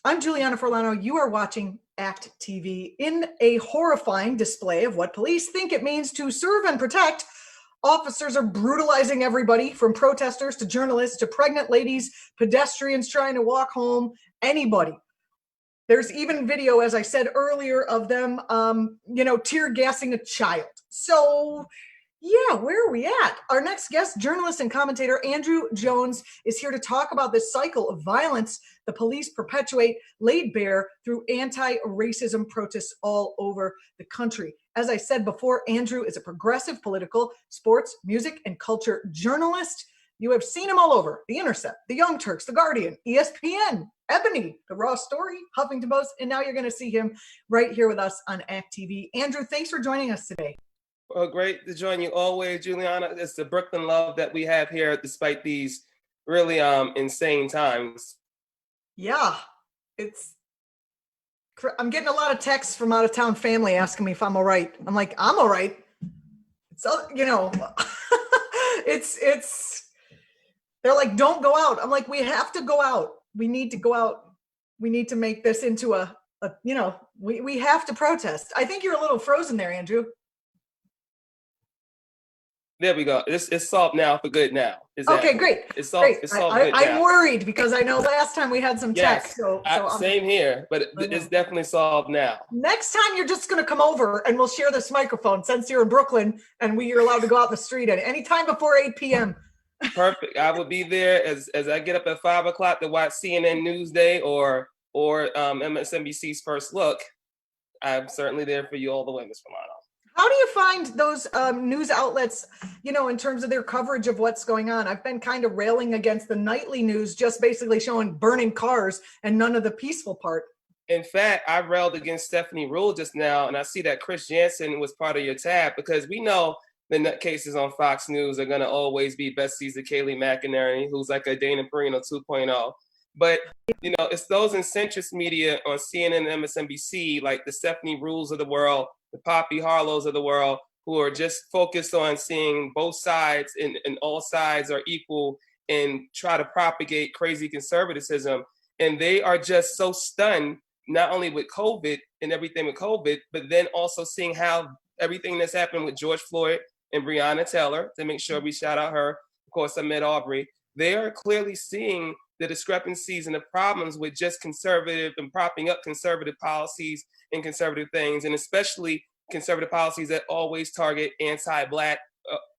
I'm Julianna Forlano. You are watching Act TV. In a horrifying display of what police think it means to serve and protect, officers are brutalizing everybody from protesters to journalists to pregnant ladies, pedestrians trying to walk home, anybody. There's even video, as I said earlier, of them, tear gassing a child. So, yeah, where are we at? Our next guest, journalist and commentator Andrew Jones, is here to talk about this cycle of violence the police perpetuate, laid bare through anti-racism protests all over the country. As I said before, Andrew is a progressive political, sports, music, and culture journalist. You have seen him all over the Intercept, the Young Turks, the Guardian, ESPN, Ebony, the Raw Story, Huffington Post, and now you're going to see him right here with us on Act TV. Andrew, thanks for joining us today. Well, great to join you always, Juliana. It's the Brooklyn love that we have here, despite these really insane times. Yeah, I'm getting a lot of texts from out of town family asking me if I'm all right. I'm like, I'm all right. So, they're like, don't go out. I'm like, we have to go out. We need to go out. We need to make this into we have to protest. I think you're a little frozen there, Andrew. There we go. It's solved now for good now. Exactly. Okay, great. It's solved. Great. It's solved good now. I'm worried because I know last time we had some tech. Same here, but it's definitely solved now. Next time you're just going to come over and we'll share this microphone since you're in Brooklyn and you're allowed to go out in the street at any time before 8 p.m. Perfect. I will be there as I get up at 5 o'clock to watch CNN Newsday or MSNBC's First Look. I'm certainly there for you all the way, Ms. Romano. How do you find those news outlets, in terms of their coverage of what's going on? I've been kind of railing against the nightly news, just basically showing burning cars and none of the peaceful part. In fact, I railed against Stephanie Rule just now, and I see that Chris Jansen was part of your tab because we know the nutcases on Fox News are going to always be besties of Kayleigh McEnary, who's like a Dana Perino 2.0. But, it's those in centrist media on CNN and MSNBC, like the Stephanie Rules of the world, the Poppy Harlows of the world, who are just focused on seeing both sides and all sides are equal and try to propagate crazy conservatism. And they are just so stunned, not only with COVID and everything with COVID, but then also seeing how everything that's happened with George Floyd and Breonna Taylor, to make sure we shout out her, of course, Ahmaud Arbery. They are clearly seeing the discrepancies and the problems with just conservative and propping up conservative policies and conservative things, and especially conservative policies that always target anti-Black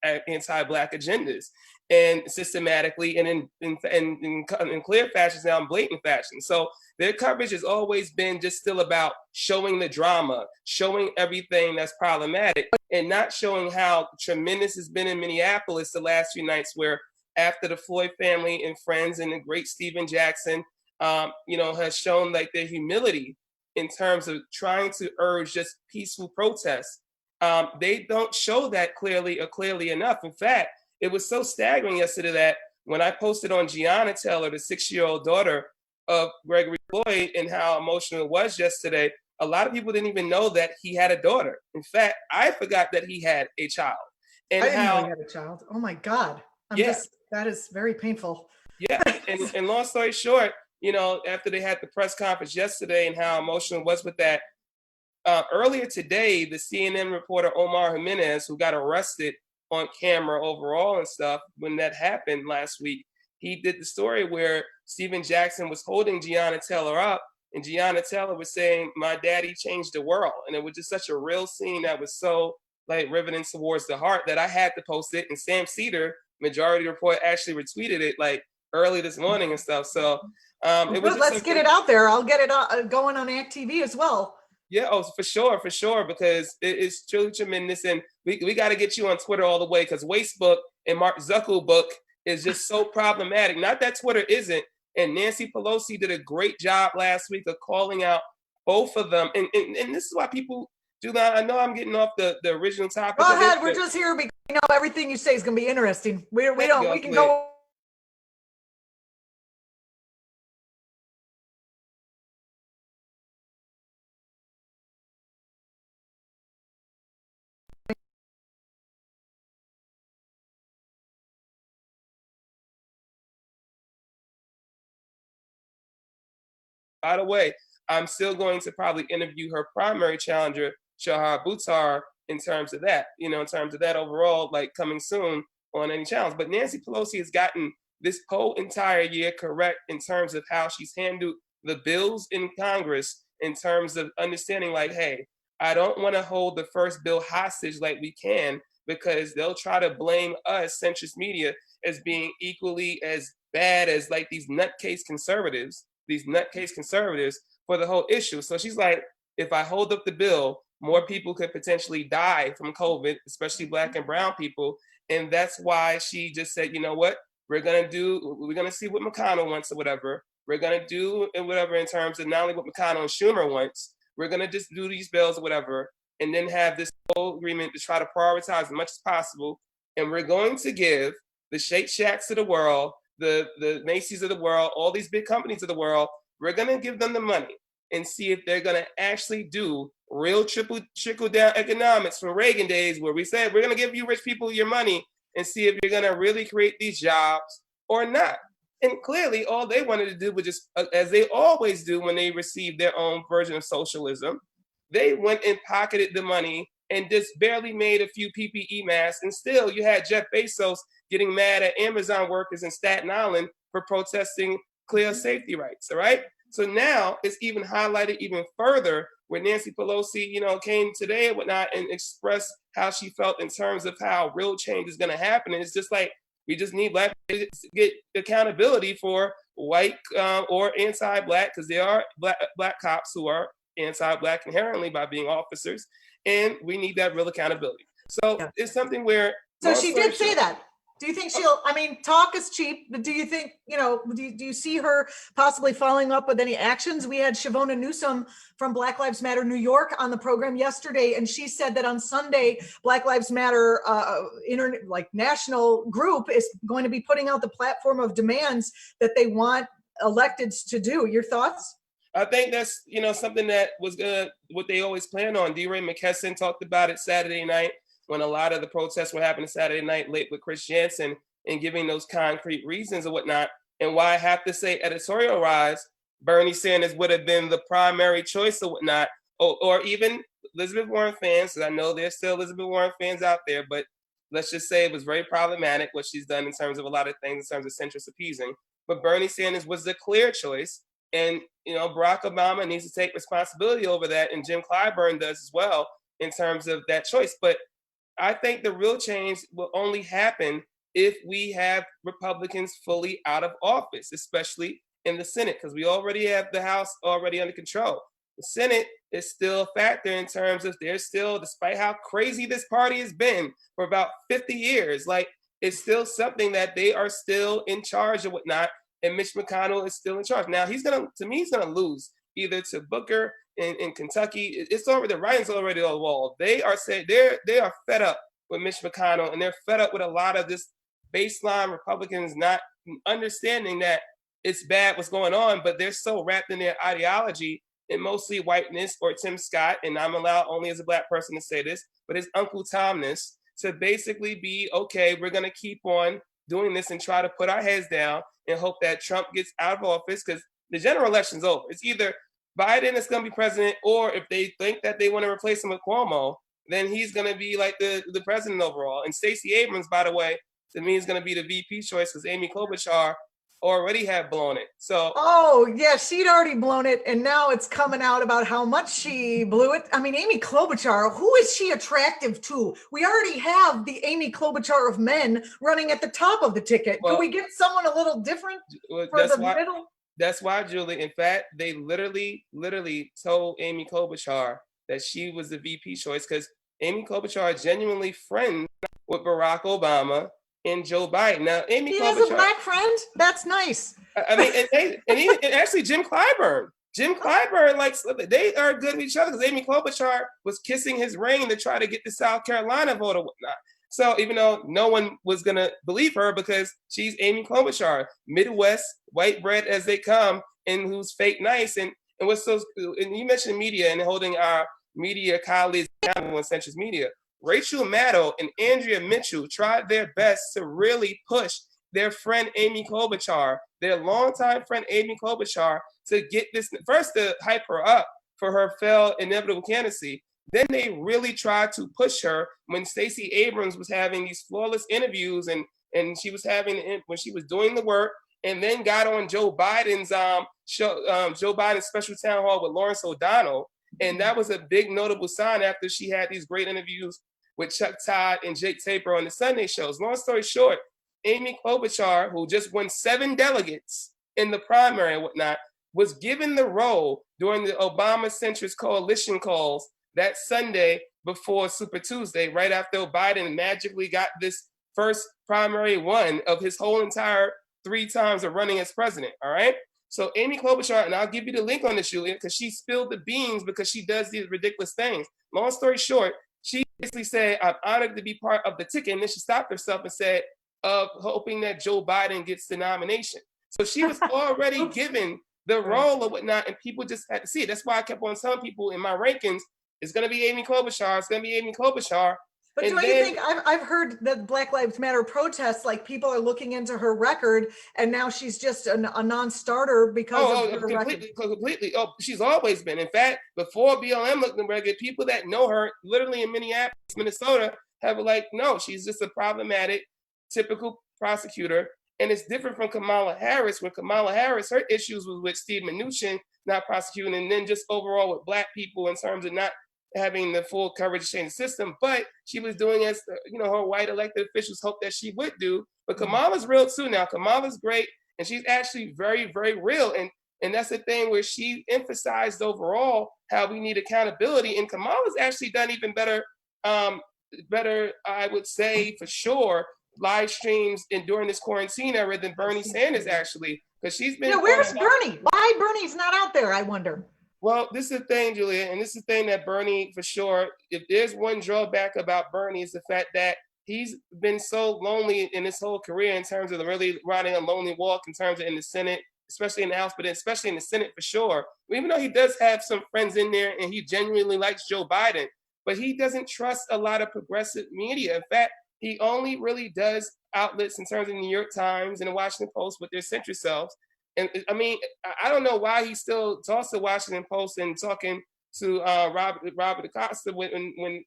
agendas, and systematically and in clear fashions now in blatant fashion. So their coverage has always been just still about showing the drama, showing everything that's problematic, and not showing how tremendous it's been in Minneapolis the last few nights, where after the Floyd family and friends and the great Stephen Jackson, has shown like their humility in terms of trying to urge just peaceful protests. They don't show that clearly enough. In fact, it was so staggering yesterday that when I posted on Gianna Taylor, the 6-year-old daughter of Gregory Floyd, and how emotional it was yesterday, a lot of people didn't even know that he had a daughter. In fact, I forgot that he had a child. And I didn't know he had a child. Oh my God. That is very painful. Yeah. and long story short, after they had the press conference yesterday and how emotional it was with that, earlier today, the CNN reporter Omar Jimenez, who got arrested on camera overall and stuff when that happened last week, he did the story where Stephen Jackson was holding Gianna Taylor up, and Gianna Taylor was saying, "My daddy changed the world." And it was just such a real scene that was so riveting towards the heart that I had to post it. And Sam Cedar, Majority Report, actually retweeted it early this morning and stuff. So it was. Let's get it out there. I'll get it going on Act TV as well. Yeah, for sure, because it's truly tremendous, and we got to get you on Twitter all the way, because Wastebook and Mark Zuckerberg is just so problematic. Not that Twitter isn't, and Nancy Pelosi did a great job last week of calling out both of them, and this is why people do that. I know I'm getting off the original topic. Go ahead, we're just here because everything you say is going to be interesting. We can go. by the way, I'm still going to probably interview her primary challenger, Shahar Buttar, in terms of that, in terms of that overall, like coming soon on any challenge. But Nancy Pelosi has gotten this whole entire year correct in terms of how she's handled the bills in Congress, in terms of understanding like, hey, I don't want to hold the first bill hostage like we can, because they'll try to blame us, centrist media, as being equally as bad as like these nutcase conservatives for the whole issue. So she's like, if I hold up the bill, more people could potentially die from COVID, especially Black and brown people. And that's why she just said, you know what, we're gonna see what McConnell wants or whatever. We're gonna do and whatever in terms of not only what McConnell and Schumer wants, we're gonna just do these bills or whatever, and then have this whole agreement to try to prioritize as much as possible. And we're going to give the Shake Shacks of the world, the Macy's of the world, all these big companies of the world, we're gonna give them the money and see if they're gonna actually do real trickle down economics from Reagan days, where we said we're gonna give you rich people your money and see if you're gonna really create these jobs or not. And clearly, all they wanted to do was just, as they always do when they receive their own version of socialism, they went and pocketed the money and just barely made a few PPE masks. And still, you had Jeff Bezos getting mad at Amazon workers in Staten Island for protesting clear safety rights, all right? So now it's even highlighted even further where Nancy Pelosi, came today and whatnot and expressed how she felt in terms of how real change is going to happen. And it's just like, we just need Black people to get accountability for white or anti-Black, because there are black cops who are anti-Black inherently by being officers, and we need that real accountability. So it's something where. So she did say that. Do you think talk is cheap, but do you think, do you see her possibly following up with any actions? We had Shavona Newsom from Black Lives Matter New York on the program yesterday, and she said that on Sunday, Black Lives Matter national group is going to be putting out the platform of demands that they want electeds to do. Your thoughts? I think that's, something that was what they always plan on. DeRay McKesson talked about it Saturday night, when a lot of the protests were happening Saturday night late with Chris Jansen, and giving those concrete reasons or whatnot. And why I have to say editorialize, Bernie Sanders would have been the primary choice or whatnot, or even Elizabeth Warren fans, because I know there's still Elizabeth Warren fans out there, but let's just say it was very problematic what she's done in terms of a lot of things, in terms of centrist appeasing. But Bernie Sanders was the clear choice. And, Barack Obama needs to take responsibility over that. And Jim Clyburn does as well in terms of that choice. But I think the real change will only happen if we have Republicans fully out of office, especially in the Senate, because we already have the House already under control. The Senate is still a factor in terms of they're still, despite how crazy this party has been for about 50 years, like it's still something that they are still in charge or whatnot, and Mitch McConnell is still in charge. Now, he's gonna lose either to Booker in Kentucky. It's already, the writing's already on the wall. They are saying they are fed up with Mitch McConnell, and they're fed up with a lot of this baseline Republicans not understanding that it's bad what's going on, but they're so wrapped in their ideology and mostly whiteness or Tim Scott, and I'm allowed only as a Black person to say this, but it's Uncle Tomness, to basically be, okay, we're gonna keep on doing this and try to put our heads down and hope that Trump gets out of office, because the general election's over. It's either Biden is going to be president, or if they think that they want to replace him with Cuomo, then he's going to be like the president overall. And Stacey Abrams, by the way, to me is going to be the VP choice, because Amy Klobuchar already had blown it. So she'd already blown it, and now it's coming out about how much she blew it. I mean, Amy Klobuchar, who is she attractive to? We already have the Amy Klobuchar of men running at the top of the ticket. Can we get someone a little different for the middle? That's why, Julie, in fact, they literally told Amy Klobuchar that she was the VP choice, because Amy Klobuchar is genuinely friends with Barack Obama and Joe Biden. Now, Amy Klobuchar has a Black friend? That's nice. I mean, and actually Jim Clyburn, like, they are good with each other, because Amy Klobuchar was kissing his ring to try to get the South Carolina vote or whatnot. So even though no one was going to believe her, because she's Amy Klobuchar, Midwest, white bread as they come, and who's fake nice. And what's so, and you mentioned media and holding our media colleagues accountable in centrist media. Rachel Maddow and Andrea Mitchell tried their best to really push their friend Amy Klobuchar, their longtime friend Amy Klobuchar, to get this, first to hype her up for her failed inevitable candidacy. Then they really tried to push her when Stacey Abrams was having these flawless interviews and she was having, when she was doing the work, and then got on Joe Biden's show, Joe Biden's special town hall with Lawrence O'Donnell. And that was a big notable sign after she had these great interviews with Chuck Todd and Jake Tapper on the Sunday shows. Long story short, Amy Klobuchar, who just won 7 delegates in the primary and whatnot, was given the role during the Obama centrist coalition calls that Sunday before Super Tuesday, right after Biden magically got this first primary won of his whole entire 3 times of running as president, all right? So Amy Klobuchar, and I'll give you the link on this, Julia, because she spilled the beans because she does these ridiculous things. Long story short, she basically said, I'm honored to be part of the ticket, and then she stopped herself and said, hoping that Joe Biden gets the nomination. So she was already given the role or whatnot, and people just had to see it. That's why I kept on telling people in my rankings, it's going to be Amy Klobuchar, it's going to be Amy Klobuchar. But don't you think, I've heard that Black Lives Matter protests, like people are looking into her record, and now she's just a non-starter because of her completely. Oh, she's always been. In fact, before BLM looked in the record, people that know her, literally in Minneapolis, Minnesota, have like, no, she's just a problematic, typical prosecutor. And it's different from Kamala Harris, where Kamala Harris, her issues was with Steve Mnuchin not prosecuting, and then just overall with Black people in terms of not having the full coverage to change the system. But she was doing as, her white elected officials hoped that she would do. But Kamala's real too now. Kamala's great, and she's actually very, very real. And that's the thing where she emphasized overall how we need accountability. And Kamala's actually done even better, I would say for sure, live streams during this quarantine era than Bernie Sanders actually, because she's been. Yeah, where's Bernie? Why Bernie's not out there, I wonder. Well, this is the thing, Julia, and this is the thing that Bernie, for sure, if there's one drawback about Bernie, is the fact that he's been so lonely in his whole career in terms of really riding a lonely walk in terms of in the Senate, especially in the House, but especially in the Senate for sure. Even though he does have some friends in there and he genuinely likes Joe Biden, but he doesn't trust a lot of progressive media. In fact, he only really does outlets in terms of the New York Times and the Washington Post with their centrist selves. And I mean, I don't know why he still talks to Washington Post and talking to Robert Acosta when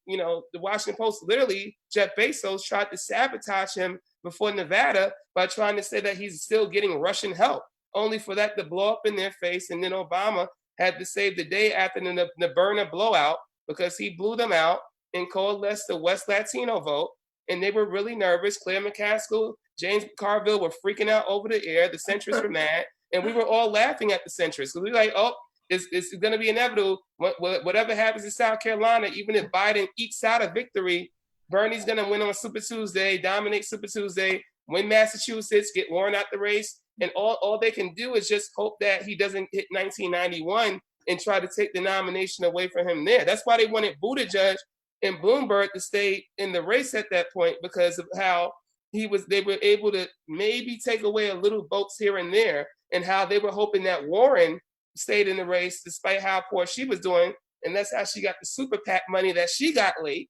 the Washington Post, literally Jeff Bezos tried to sabotage him before Nevada by trying to say that he's still getting Russian help, only for that to blow up in their face. And then Obama had to save the day after the Berna blowout because he blew them out and coalesced the West Latino vote. And they were really nervous. Claire McCaskill, James Carville were freaking out over the air. The centrists were mad. And we were all laughing at the centrists. We were like, oh, it's going to be inevitable. Whatever happens in South Carolina, even if Biden ekes out a victory, Bernie's going to win on Super Tuesday, dominate Super Tuesday, win Massachusetts, get Warren out the race. And all they can do is just hope that he doesn't hit 1991 and try to take the nomination away from him there. That's why they wanted Buttigieg and Bloomberg to stay in the race at that point, because of how they were able to maybe take away a little votes here and there, and how they were hoping that Warren stayed in the race despite how poor she was doing. And that's how she got the super PAC money that she got late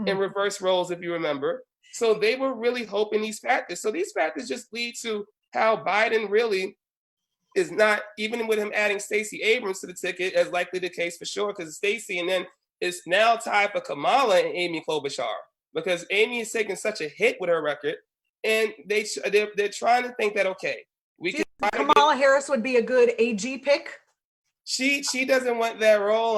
in reverse roles, if you remember. So they were really hoping these factors. So these factors just lead to how Biden really is not, even with him adding Stacey Abrams to the ticket, as likely the case for sure, because Stacey, and then it's now tied for Kamala and Amy Klobuchar, because Amy is taking such a hit with her record, and they're trying to think that, okay, we can. Kamala Harris would be a good AG pick. She doesn't want that role,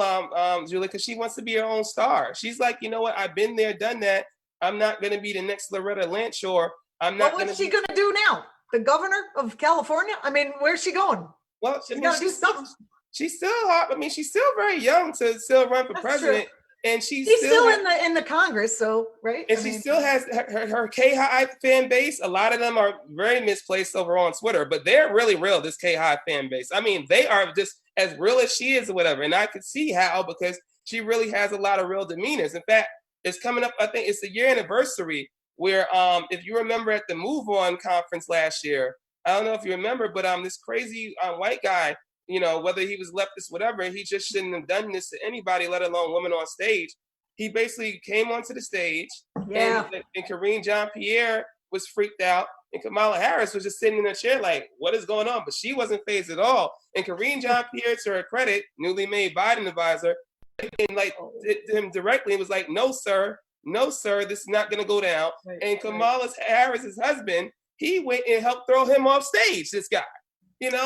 Julie, because she wants to be her own star. She's like, you know what? I've been there, done that. I'm not going to be the next Loretta Lynch, or I'm not. What's she going to do now? The governor of California? I mean, where's she going? Well, she's got to do stuff. She's still hot. I mean, she's still very young to still run for president. True. And she's still in the Congress, so right. And she still has her K-High fan base. A lot of them are very misplaced over on Twitter, but they're really real. This K-High fan base. I mean, they are just as real as she is, or whatever. And I could see how, because she really has a lot of real demeanors. In fact, it's coming up. I think it's the year anniversary where, if you remember at the Move On conference last year, I don't know if you remember, but this crazy white guy, whether he was leftist, whatever, he just shouldn't have done this to anybody, let alone women on stage. He basically came onto the stage, and Karine Jean-Pierre was freaked out, And Kamala Harris was just sitting in a chair like, what is going on? But she wasn't phased at all. And Karine Jean-Pierre, to her credit, newly made Biden advisor, and like to him directly, and was like, no, sir, this is not going to go down. Right, and Kamala Harris's husband, he went and helped throw him off stage, this guy.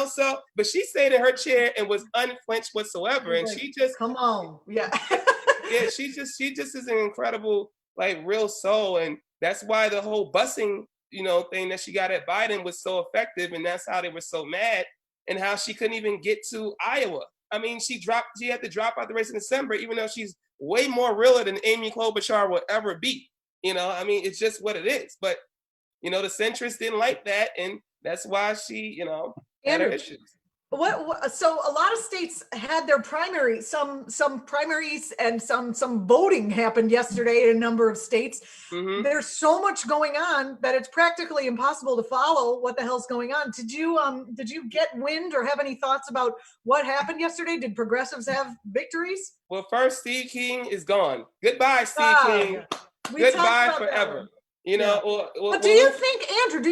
So, but she stayed in her chair and was unflinched whatsoever. And she just, come on. Yeah. Yeah, she just is an incredible, like, real soul. And that's why the whole busing, thing that she got at Biden was so effective. And that's how they were so mad, and how she couldn't even get to Iowa. I mean, she had to drop out the race in December, even though she's way more realer than Amy Klobuchar will ever be. I mean, it's just what it is. But, the centrists didn't like that. And that's why she, had her issues. So a lot of states had their primary, some primaries and some voting happened yesterday in a number of states. Mm-hmm. There's so much going on that it's practically impossible to follow what the hell's going on. Did you get wind or have any thoughts about what happened yesterday? Did progressives have victories? Well, first, Steve King is gone. Goodbye, Steve King. Goodbye forever. But do you think, Andrew,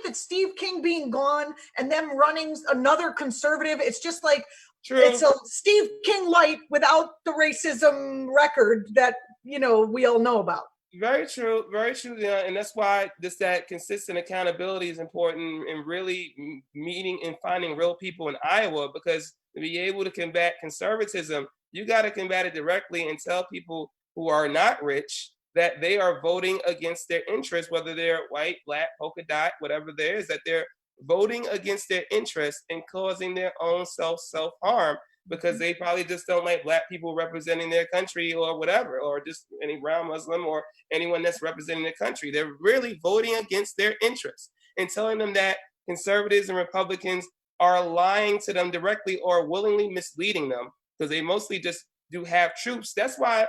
that Steve King being gone and them running another conservative, it's just like, true. It's a Steve King light without the racism record that, we all know about? Very true. Very true. Yeah. And that's why that consistent accountability is important, and really meeting and finding real people in Iowa, because to be able to combat conservatism, you got to combat it directly and tell people who are not rich that they are voting against their interests, whether they're white, black, polka dot, whatever there is, that they're voting against their interests and causing their own self-harm, because they probably just don't like black people representing their country or whatever, or just any brown Muslim or anyone that's representing their country. They're really voting against their interests and telling them that conservatives and Republicans are lying to them directly or willingly misleading them, because they mostly just do have troops. That's why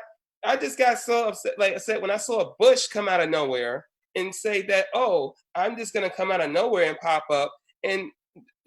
I just got so upset. Like I said, when I saw Bush come out of nowhere and say that, oh, I'm just going to come out of nowhere and pop up. And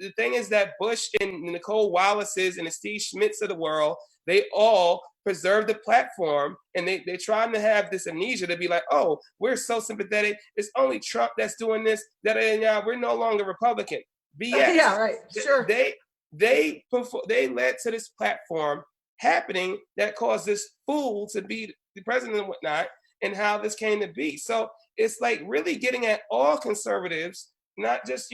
the thing is that Bush and Nicole Wallace's and the Steve Schmitz of the world, they all preserve the platform, and they're trying to have this amnesia to be like, oh, we're so sympathetic. It's only Trump that's doing this, we're no longer Republican. BS. Yeah, right. Sure. They led to this platform happening that caused this fool to be the president and whatnot, and how this came to be. So it's like really getting at all conservatives, not just,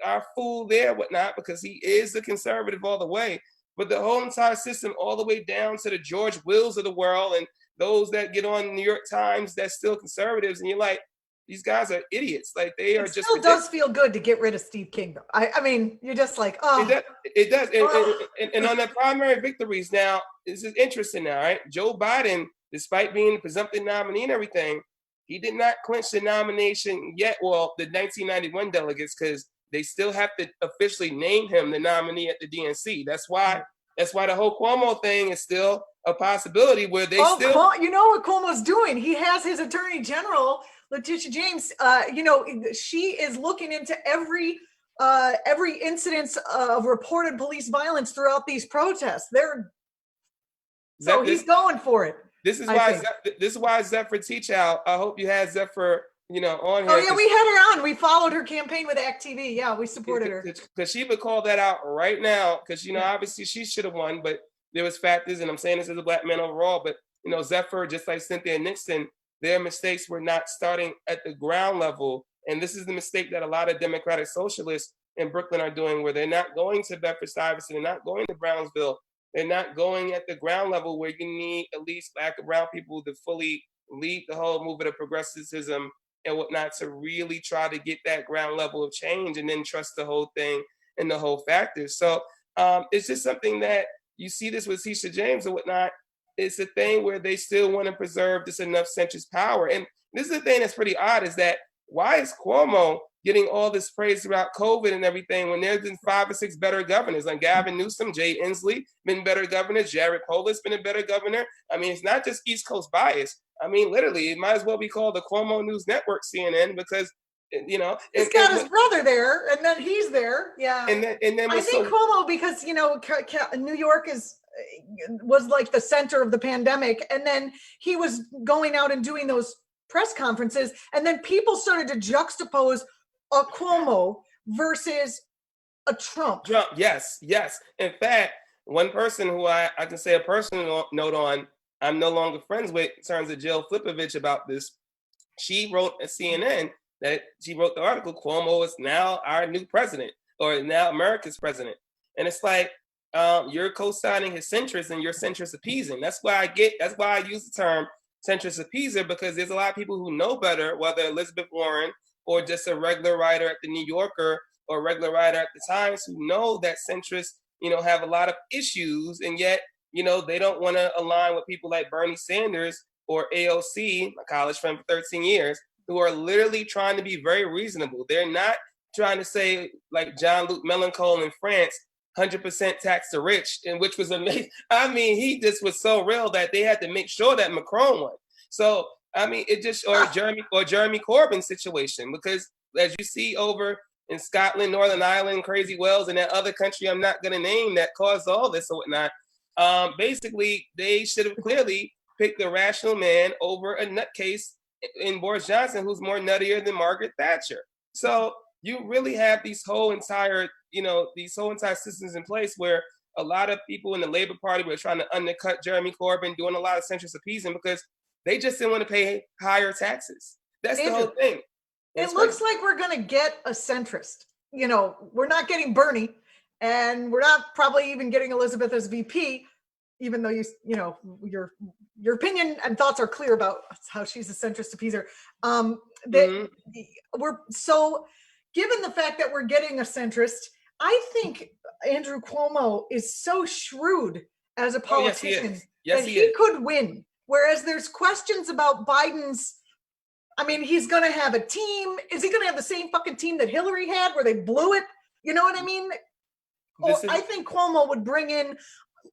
our fool there, whatnot, because he is the conservative all the way, but the whole entire system, all the way down to the George Wills of the world and those that get on the New York Times that's still conservatives. And you're like, these guys are idiots. Like, they are just. It still does feel good to get rid of Steve King, though. I mean, you're just like, oh. It does. And on the primary victories now, this is interesting now, right? Joe Biden, despite being the presumptive nominee and everything, he did not clinch the nomination yet. Well, the 1991 delegates, because they still have to officially name him the nominee at the DNC. That's why the whole Cuomo thing is still a possibility, where they still. You know what Cuomo's doing? He has his attorney general, Letitia James. She is looking into every incidence of reported police violence throughout these protests. He's going for it. This is why Zephyr Teachout. I hope you had Zephyr, on here. Oh yeah, we had her on. We followed her campaign with act.tv. Yeah, we supported her. Because she would call that out right now. Because obviously she should have won, but there was factors, and I'm saying this as a black man overall. But Zephyr, just like Cynthia Nixon, their mistakes were not starting at the ground level, and this is the mistake that a lot of Democratic socialists in Brooklyn are doing, where they're not going to Bedford-Stuyvesant, they're not going to Brownsville, they're not going at the ground level, where you need at least black and brown people to fully lead the whole movement of progressivism and whatnot, to really try to get that ground level of change, and then trust the whole thing and the whole factors. So it's just something that you see this with Tisha James and whatnot. It's a thing where they still want to preserve this enough centrist power. And this is the thing that's pretty odd, is that why is Cuomo getting all this praise about COVID and everything when there's been 5 or 6 better governors? Like Gavin Newsom, Jay Inslee, been better governors. Jared Polis been a better governor. I mean, it's not just East Coast bias. I mean, literally, it might as well be called the Cuomo News Network, CNN, because, he's got his brother there, and then he's there. Yeah. And then I think Cuomo, because, New York was like the center of the pandemic, and then he was going out and doing those press conferences, and then people started to juxtapose a Cuomo versus a Trump. Trump, yes. In fact, one person who I can say a personal note on, I'm no longer friends with in terms of Jill Flipovich about this. She wrote at CNN that she wrote the article, Cuomo is now our new president, or now America's president. And it's like, you're co-signing his centrist and you're centrist appeasing. That's why I use the term centrist appeaser, because there's a lot of people who know better, whether Elizabeth Warren or just a regular writer at the New Yorker or a regular writer at the Times, who know that centrists, have a lot of issues, and yet, they don't want to align with people like Bernie Sanders or AOC, my college friend for 13 years, who are literally trying to be very reasonable. They're not trying to say, like Jean-Luc Mélenchon in France, 100% tax the rich, and which was amazing. I mean, he just was so real that they had to make sure that Macron won. So, I mean, it just, or Jeremy Corbyn's situation, because as you see over in Scotland, Northern Ireland, Crazy Wales, and that other country I'm not going to name that caused all this or whatnot, basically, they should have clearly picked a rational man over a nutcase in Boris Johnson, who's more nuttier than Margaret Thatcher. So you really have these whole entire systems in place where a lot of people in the Labour Party were trying to undercut Jeremy Corbyn, doing a lot of centrist appeasing because they just didn't want to pay higher taxes. That's the whole thing. It looks like we're going to get a centrist. We're not getting Bernie, and we're not probably even getting Elizabeth as VP, even though your opinion and thoughts are clear about how she's a centrist appeaser. We're so, given the fact that we're getting a centrist, I think Andrew Cuomo is so shrewd as a politician that he could win. Whereas there's questions about Biden's, I mean, he's going to have a team. Is he going to have the same fucking team that Hillary had where they blew it? You know what I mean? I think Cuomo would bring in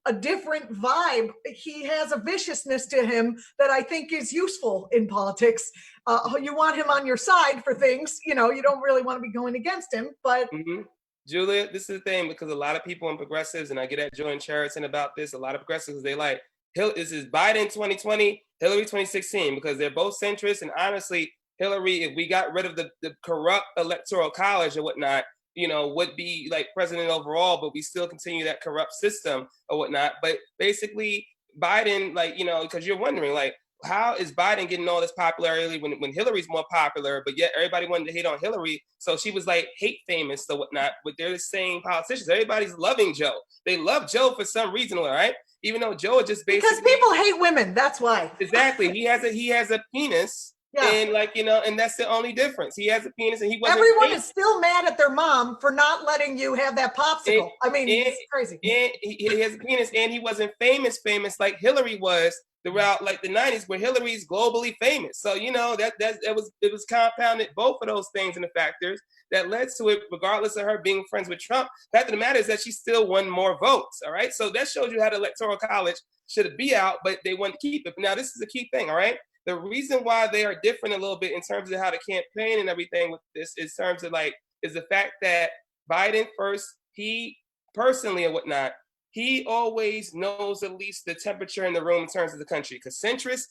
a different vibe. He has a viciousness to him that I think is useful in politics. You want him on your side for things. You don't really want to be going against him. But Julia, this is the thing, because a lot of people in progressives, and I get at Joy and Cheriton about this, a lot of progressives, they like, this is Biden 2020, Hillary 2016, because they're both centrist. And honestly, Hillary, if we got rid of the corrupt electoral college or whatnot, would be like president overall, but we still continue that corrupt system or whatnot. But basically, Biden, because you're wondering, how is Biden getting all this popularity when Hillary's more popular, but yet everybody wanted to hate on Hillary? So she was hate famous or whatnot, but they're the same politicians. Everybody's loving Joe. They love Joe for some reason, all right? Even though Joe is just basically, because people hate women. That's why. Exactly. He has a penis. Yeah. And and that's the only difference. He has a penis, and he wasn't. Everyone is still mad at their mom for not letting you have that popsicle. It's crazy. And he has a penis, and he wasn't famous like Hillary was throughout the 90s, where Hillary's globally famous. So it was compounded, both of those things and the factors that led to it, regardless of her being friends with Trump. The fact of the matter is that she still won more votes. All right. So that shows you how the electoral college should be out, but they want to keep it. Now, this is a key thing. All right. The reason why they are different a little bit in terms of how the campaign and everything with this is terms of is the fact that Biden first, he personally and whatnot, he always knows at least the temperature in the room in terms of the country. Because centrists,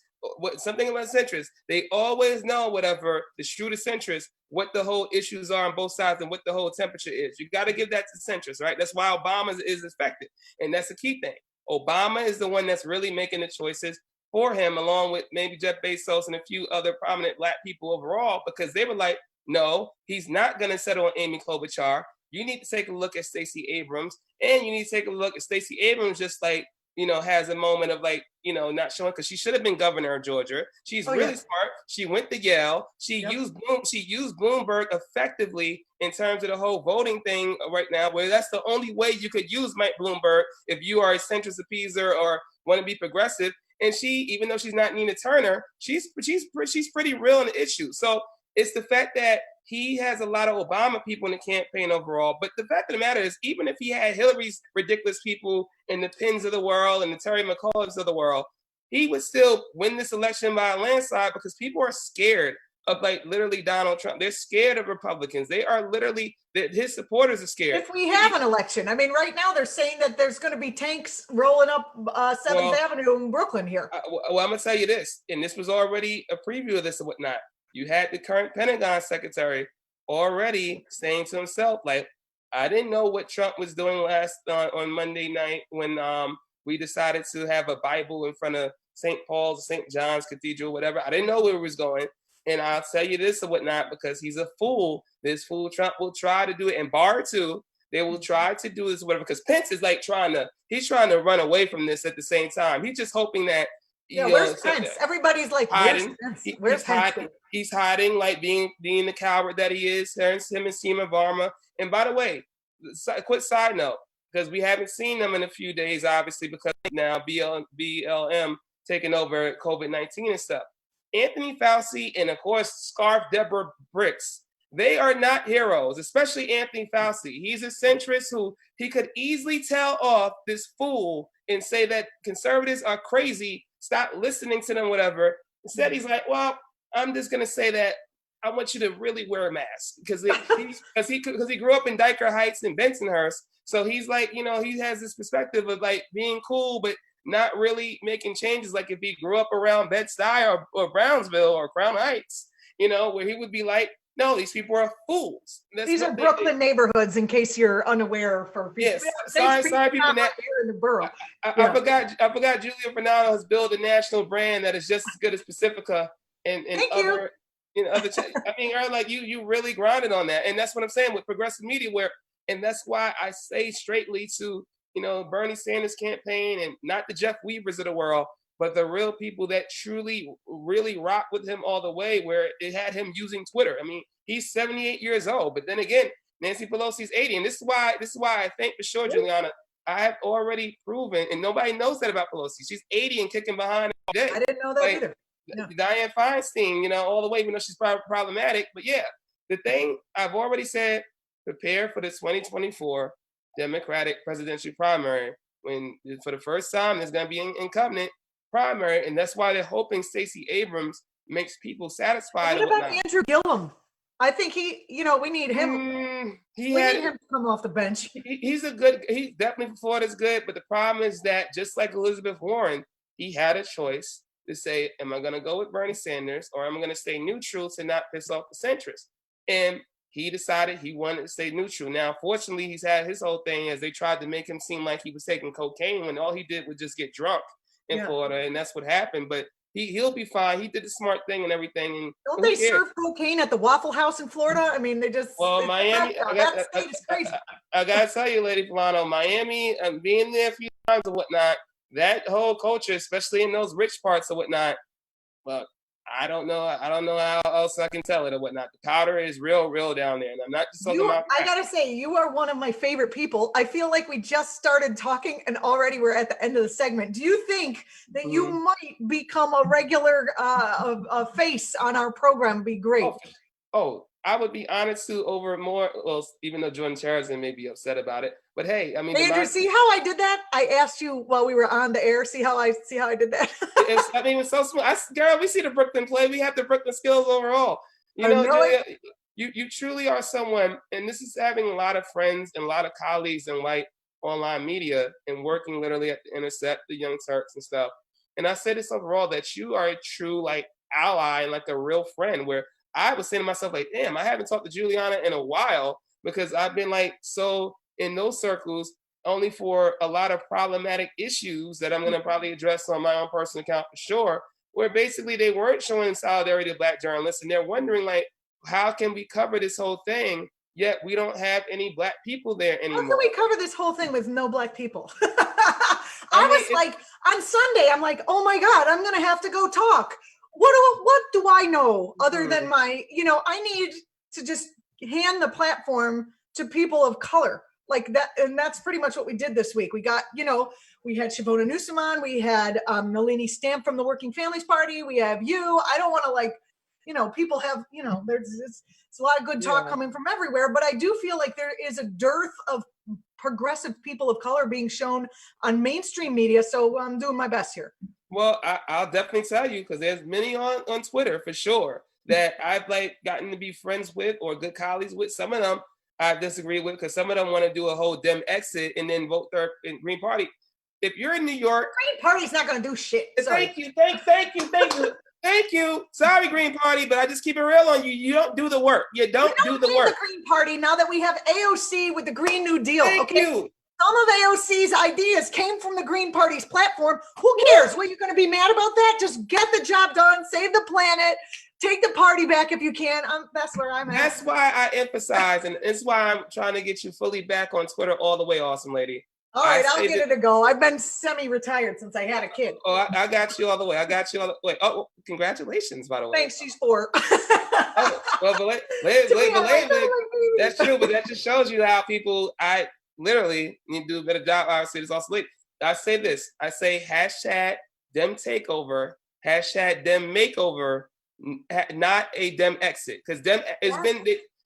something about centrists, they always know whatever the shrewdest centrists, what the whole issues are on both sides and what the whole temperature is. You got to give that to centrists, right? That's why Obama is effective. And that's the key thing. Obama is the one that's really making the choices for him, along with maybe Jeff Bezos and a few other prominent Black people overall, because they were like, no, he's not going to settle on Amy Klobuchar. You need to take a look at Stacey Abrams, and you need to take a look at Stacey Abrams just has a moment of not showing, because she should have been governor of Georgia. She's really smart. She went to Yale. She used Bloomberg effectively in terms of the whole voting thing right now, where that's the only way you could use Mike Bloomberg if you are a centrist appeaser or want to be progressive. And she, even though she's not Nina Turner, she's pretty real on the issue. So it's the fact that he has a lot of Obama people in the campaign overall. But the fact of the matter is, even if he had Hillary's ridiculous people and the Penns of the world and the Terry McAuliffes of the world, he would still win this election by a landslide, because people are scared of literally Donald Trump. They're scared of Republicans. They are literally, his supporters are scared. If we have an election, I mean, right now they're saying that there's going to be tanks rolling up 7th Avenue in Brooklyn here. Well, I'm going to tell you this, and this was already a preview of this and whatnot. You had the current Pentagon secretary already saying to himself, like, I didn't know what Trump was doing last on Monday night when we decided to have a Bible in front of St. Paul's, St. John's Cathedral, whatever. I didn't know where it was going. And I'll tell you this or whatnot, because he's a fool. This fool Trump will try to do it. And Barr too, they will try to do this or whatever. Because Pence is like he's trying to run away from this at the same time. He's just hoping that where's Pence? Everybody's like, hiding. Where's Pence? He's hiding, like being the coward that he is. Him and Seema Varma. And by the way, quick side note, because we haven't seen them in a few days, obviously, because now BLM taking over COVID-19 and stuff. Anthony Fauci and, of course, Scarf Deborah Bricks, they are not heroes, especially Anthony Fauci. He's a centrist who he could easily tell off this fool and say that conservatives are crazy, stop listening to them, whatever. Instead, he's like, well, I'm just going to say that I want you to really wear a mask because he grew up in Dyker Heights and Bensonhurst. So he's like, he has this perspective of like being cool, but not really making changes. Like if he grew up around Bed-Stuy or Brownsville or Crown Heights, where he would be like, no, these people are fools. These are Brooklyn neighborhoods, in case you're unaware. For people. Yes, sorry, people. Here in the borough. I forgot. Julia Fernando has built a national brand that is just as good as Pacifica and other. I mean, like you really grinded on that, and that's what I'm saying with progressive media, and that's why I say straightly to Bernie Sanders campaign and not the Jeff Weavers of the world, but the real people that truly, really rock with him all the way, where it had him using Twitter. I mean, he's 78 years old, but then again, Nancy Pelosi's 80, and this is why I think for sure, Juliana, I have already proven, and nobody knows that about Pelosi. She's 80 and kicking behind all day. I didn't know that either. No. Dianne Feinstein, all the way, even though she's probably problematic. But yeah, the thing I've already said, prepare for the 2024 Democratic presidential primary, when for the first time there's going to be an incumbent primary, and that's why they're hoping Stacey Abrams makes people satisfied. What about Andrew Gillum? I think we need him. We need him to come off the bench. He's definitely for Florida's good, but the problem is that just like Elizabeth Warren, he had a choice to say, am I going to go with Bernie Sanders or am I going to stay neutral to not piss off the centrists? And he decided he wanted to stay neutral. Now, fortunately, he's had his whole thing as they tried to make him seem like he was taking cocaine when all he did was just get drunk in Florida, and that's what happened. But he'll be fine. He did the smart thing and everything. And don't they serve cocaine at the Waffle House in Florida? I mean, they just Miami. That state is crazy. I gotta tell you, Lady Filano, Miami, being there a few times and whatnot, that whole culture, especially in those rich parts or whatnot, well, I don't know how else I can tell it or whatnot. The powder is real down there. And I'm not just talking about I gotta say, you are one of my favorite people. I feel like we just started talking and already we're at the end of the segment. Do you think that you might become a regular face on our program? Be great. Oh, I would be honored to over more, well, even though Jordan Charleston may be upset about it. But hey, I mean, Andrew, see how I did that? I asked you while we were on the air. See how I did that? It's so smooth. Girl, we see the Brooklyn play. We have the Brooklyn skills overall. Julia, you truly are someone, and this is having a lot of friends and a lot of colleagues in white online media and working literally at the Intercept, the Young Turks and stuff. And I say this overall, that you are a true ally and a real friend, where I was saying to myself, damn, I haven't talked to Julianna in a while because I've been so in those circles only for a lot of problematic issues that I'm going to probably address on my own personal account for sure, where basically they weren't showing solidarity to Black journalists. And they're wondering, how can we cover this whole thing, yet we don't have any Black people there anymore? How can we cover this whole thing with no Black people? On Sunday, I'm like, oh my God, I'm going to have to go talk. What do I know other than I need to just hand the platform to people of color like that. And that's pretty much what we did this week. We got, we had Shavona Newsom on, we had Nalini Stamp from the Working Families Party. We have you. I don't want to people have, it's a lot of good talk coming from everywhere, but I do feel like there is a dearth of progressive people of color being shown on mainstream media. So I'm doing my best here. Well, I'll definitely tell you, because there's many on Twitter for sure that I've gotten to be friends with or good colleagues with. Some of them I disagree with because some of them want to do a whole Dem exit and then vote third in Green Party. If you're in New York, Green Party's not going to do shit. Thank you. Thank you. Sorry, Green Party, but I just keep it real on you. You don't do the work. You don't do the work. The Green Party now that we have AOC with the Green New Deal. Thank you. Some of AOC's ideas came from the Green Party's platform. Who cares? What, you're going to be mad about that? Just get the job done, save the planet, take the party back if you can. That's where I'm at. That's why I emphasize, and it's why I'm trying to get you fully back on Twitter all the way, awesome lady. All right, I'll get it a go. I've been semi-retired since I had a kid. Oh, I got you all the way. I got you all the way. Oh, congratulations, by the way. Thanks, she's 4. Oh, well, but that's true, but that just shows you how people, I literally need to do a better job. I say this also late. I say this. I say hashtag them takeover, hashtag them makeover, not a them exit. Because them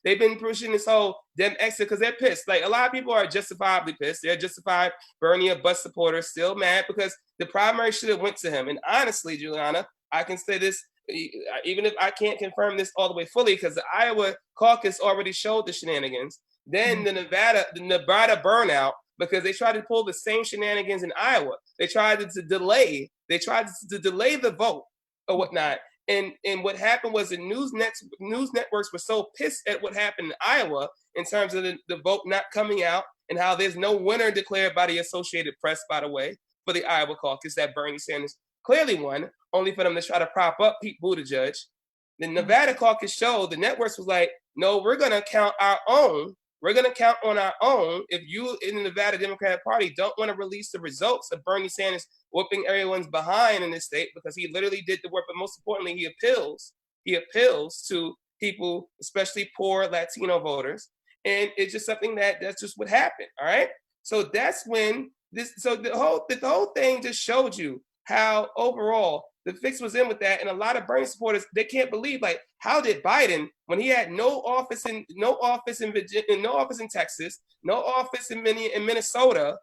they've been pushing this whole them exit because they're pissed. Like, a lot of people are justifiably pissed. They're justified. Bernie, a bus supporter, still mad because the primary should have went to him. And honestly, Julianna, I can say this, even if I can't confirm this all the way fully, because the Iowa caucus already showed the shenanigans. Then the Nevada burnout, because they tried to pull the same shenanigans in Iowa. They tried to delay the vote or whatnot. And what happened was the news networks were so pissed at what happened in Iowa in terms of the vote not coming out and how there's no winner declared by the Associated Press, by the way, for the Iowa caucus, that Bernie Sanders clearly won, only for them to try to prop up Pete Buttigieg. The Nevada caucus showed the networks was like, no, we're going to count our own. We're going to count on our own. If you in the Nevada Democratic Party don't want to release the results of Bernie Sanders whooping everyone's behind in this state, because he literally did the work, but most importantly, he appeals to people, especially poor Latino voters. And it's just something that's just what happened. All right. So that's when the whole thing just showed you how overall the fix was in with that. And a lot of Bernie supporters, they can't believe, like, how did Biden, when he had no office in Virginia, no office in Texas, no office in Minnesota,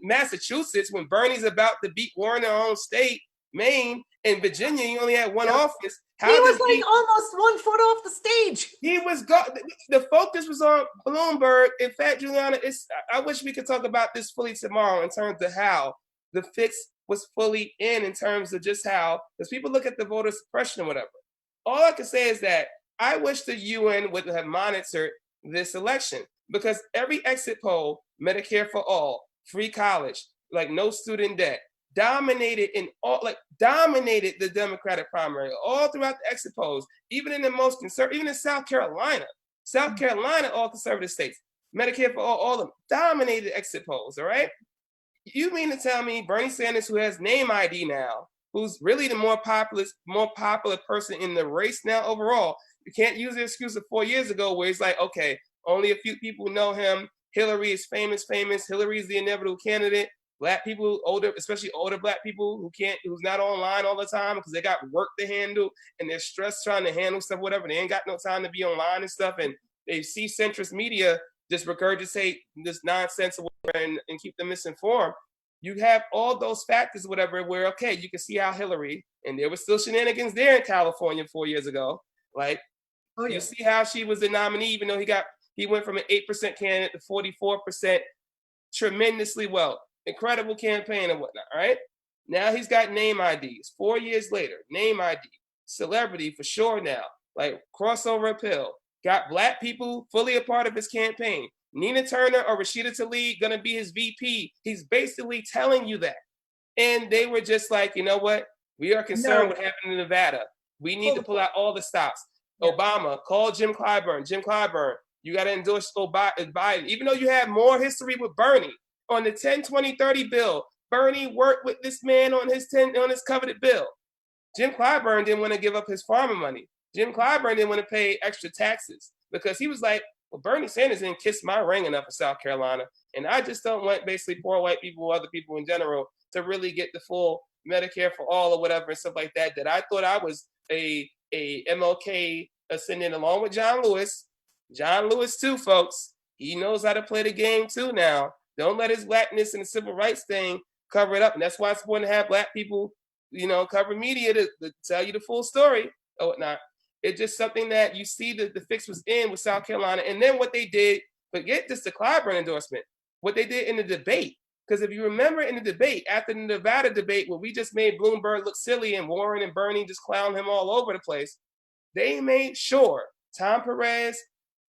Massachusetts, when Bernie's about to beat Warren in their own state, Maine, and Virginia, he only had one office. He was almost 1 foot off the stage. He was the focus was on Bloomberg. In fact, Julianna, I wish we could talk about this fully tomorrow in terms of how the fix was fully in terms of just how, because people look at the voter suppression or whatever. All I can say is that I wish the UN would have monitored this election, because every exit poll, Medicare for all, free college, like no student debt, dominated the Democratic primary all throughout the exit polls, even in the most conservative, even in South Carolina, all conservative states, Medicare for all of them dominated exit polls. All right. You mean to tell me Bernie Sanders, who has name ID now, who's really the more popular person in the race now overall, you can't use the excuse of 4 years ago where he's like, okay, only a few people know him. Hillary is famous. Hillary is the inevitable candidate. Black people, especially older Black people who's not online all the time because they got work to handle and they're stressed trying to handle stuff, whatever. They ain't got no time to be online and stuff. And they see centrist media just regurgitate this nonsense or whatever and keep them misinformed. You have all those factors, whatever, where, okay, you can see how Hillary, and there was still shenanigans there in California 4 years ago. Like, you see how she was the nominee, even though he went from an 8% candidate to 44%, tremendously well. Incredible campaign and whatnot, all right? Now he's got name IDs. 4 years later, name ID, celebrity for sure now, like crossover appeal. Got Black people fully a part of his campaign. Nina Turner or Rashida Tlaib gonna be his VP. He's basically telling you that. And they were just like, you know what? We are concerned with what happened in Nevada. We need to pull out all the stops. Yeah. Obama, call Jim Clyburn. Jim Clyburn, you got to endorse Biden. Even though you have more history with Bernie on the 10, 20, 30 bill, Bernie worked with this man on his coveted bill. Jim Clyburn didn't want to give up his farmer money. Jim Clyburn didn't want to pay extra taxes because he was like, well, Bernie Sanders didn't kiss my ring enough in South Carolina. And I just don't want basically poor white people or other people in general to really get the full Medicare for all or whatever and stuff like that, that I thought I was a MLK ascendant along with John Lewis. John Lewis too, folks. He knows how to play the game too now. Don't let his Blackness and the civil rights thing cover it up. And that's why it's important to have Black people, cover media to tell you the full story or whatnot. It's just something that you see that the fix was in with South Carolina. And then what they did, forget just the Clyburn endorsement, what they did in the debate. Because if you remember in the debate, after the Nevada debate, where we just made Bloomberg look silly and Warren and Bernie just clown him all over the place, they made sure, Tom Perez,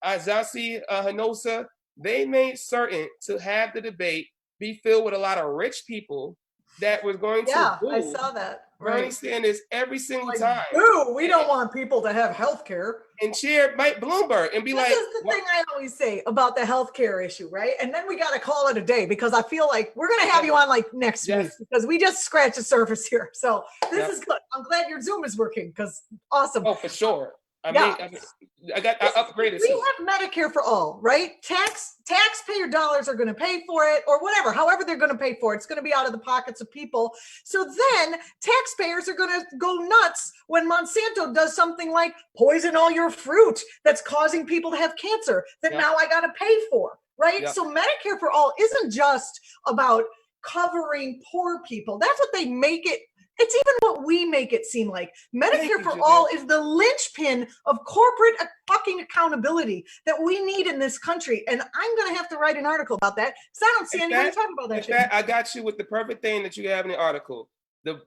Azasi Hanosa, they made certain to have the debate be filled with a lot of rich people that were going to I boo saw that. Bernie Right. Sanders every single Like, time. boo, we don't want people to have health care. And cheer Mike Bloomberg and be This like, is the thing I always say about the healthcare issue, right? And then we got to call it a day because I feel like we're going to have you on like next week because we just scratched the surface here. So this is good. I'm glad your Zoom is working because awesome. Oh, for sure. I upgraded. We have Medicare for all, right? Taxpayer dollars are going to pay for it or whatever, however they're going to pay for it. It's going to be out of the pockets of people. So then taxpayers are going to go nuts when Monsanto does something like poison all your fruit that's causing people to have cancer that now I got to pay for, right? So Medicare for all isn't just about covering poor people. That's what they make it. It's even what we make it seem like. Medicare for all is the linchpin of corporate fucking accountability that we need in this country. And I'm going to have to write an article about that because I don't see anybody talking about that shit. I got you with the perfect thing that you have in the article. The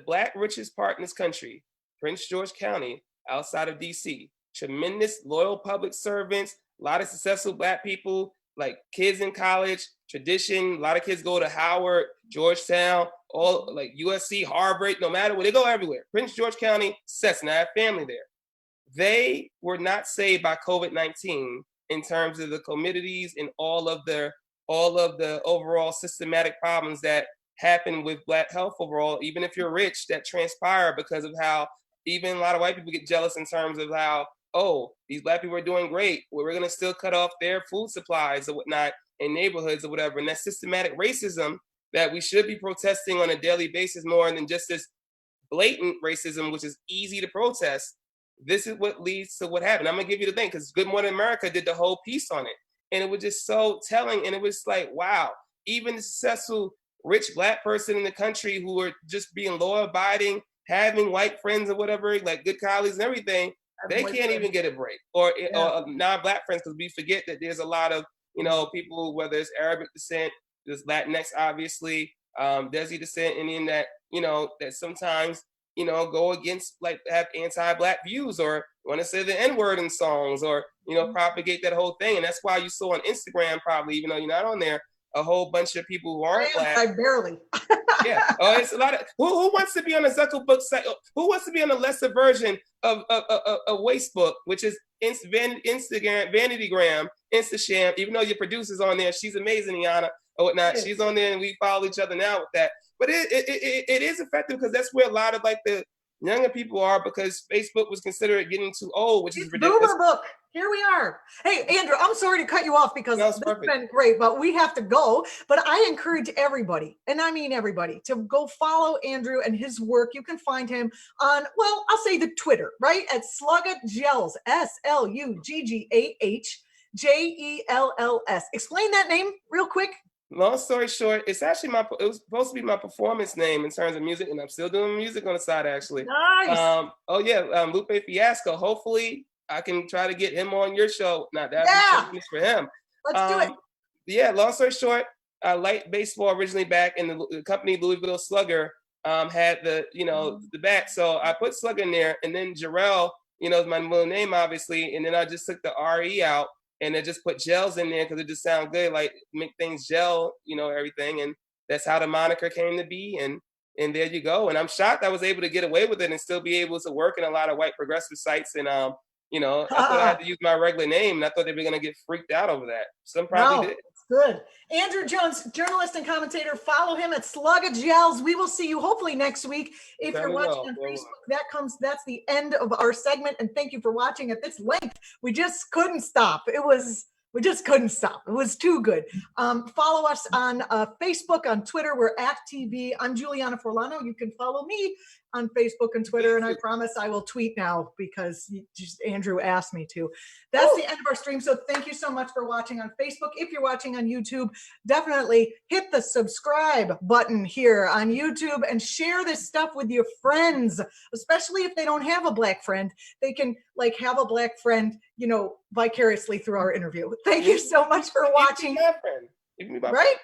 black richest part in this country, Prince George County, outside of DC, tremendous loyal public servants, a lot of successful black people, like kids in college, tradition. A lot of kids go to Howard, Georgetown, all like USC, Harvard, no matter where, they go everywhere. Prince George County, and I have family there. They were not saved by COVID-19 in terms of the communities and all of the overall systematic problems that happen with black health overall, even if you're rich, that transpire because of how even a lot of white people get jealous in terms of how, oh, these black people are doing great, we're going to still cut off their food supplies or whatnot in neighborhoods or whatever. And that systematic racism that we should be protesting on a daily basis more than just this blatant racism, which is easy to protest. This is what leads to what happened. I'm going to give you the thing, because Good Morning America did the whole piece on it. And it was just so telling. And it was like, wow, even the successful rich black person in the country who are just being law abiding, having white friends or whatever, like good colleagues and everything, they can't even get a break. Or non-black friends, because we forget that there's a lot of, people, whether it's Arabic descent, there's Latinx, obviously, Desi descent, Indian, that, that sometimes, go against, like, have anti-black views or want to say the N-word in songs or, propagate that whole thing. And that's why you saw on Instagram, probably, even though you're not on there, a whole bunch of people who aren't black. I barely. Oh, it's a lot of who wants to be on a Zuckerberg site? Who wants to be on a lesser version of Wastebook, which is Instagram, Vanitygram, Instasham. Even though your producer's on there, she's amazing, Iana or whatnot. She's on there, and we follow each other now with that. But it is effective because that's where a lot of like the younger people are, because Facebook was considered getting too old, which is ridiculous. Boomer book. Here we are. Hey, Andrew, I'm sorry to cut you off because this has been great, but we have to go. But I encourage everybody, and I mean everybody, to go follow Andrew and his work. You can find him on, well, I'll say the Twitter, right? At Sluggagjells, SLUGGAHJELLS. Explain that name real quick. Long story short, it was supposed to be my performance name in terms of music, and I'm still doing music on the side, actually. Nice. Lupe Fiasco. Hopefully, I can try to get him on your show. Now that'd be for him. Let's do it. Yeah. Long story short, I liked baseball originally back, and the company Louisville Slugger had the the bat, so I put Slugger in there, and then Jarrell, is my middle name, obviously, and then I just took the RE out. And I just put gels in there because it just sounds good, like make things gel, everything. And that's how the moniker came to be. And there you go. And I'm shocked I was able to get away with it and still be able to work in a lot of white progressive sites. And, I thought I had to use my regular name, and I thought they were going to get freaked out over that. Some probably did. Good. Andrew Jones, journalist and commentator. Follow him at Sluggagjells. We will see you hopefully next week. If you're watching on Facebook, that's the end of our segment. And thank you for watching at this length. We just couldn't stop. We just couldn't stop. It was too good. Follow us on Facebook, on Twitter. We're @TV. I'm Julianna Forlano. You can follow me on Facebook and Twitter, and I promise I will tweet now because Andrew asked me to. That's the end of our stream. So thank you so much for watching on Facebook. If you're watching on YouTube, definitely hit the subscribe button here on YouTube and share this stuff with your friends, especially if they don't have a black friend. They can have a black friend, vicariously through our interview. Thank you so much for watching. Right?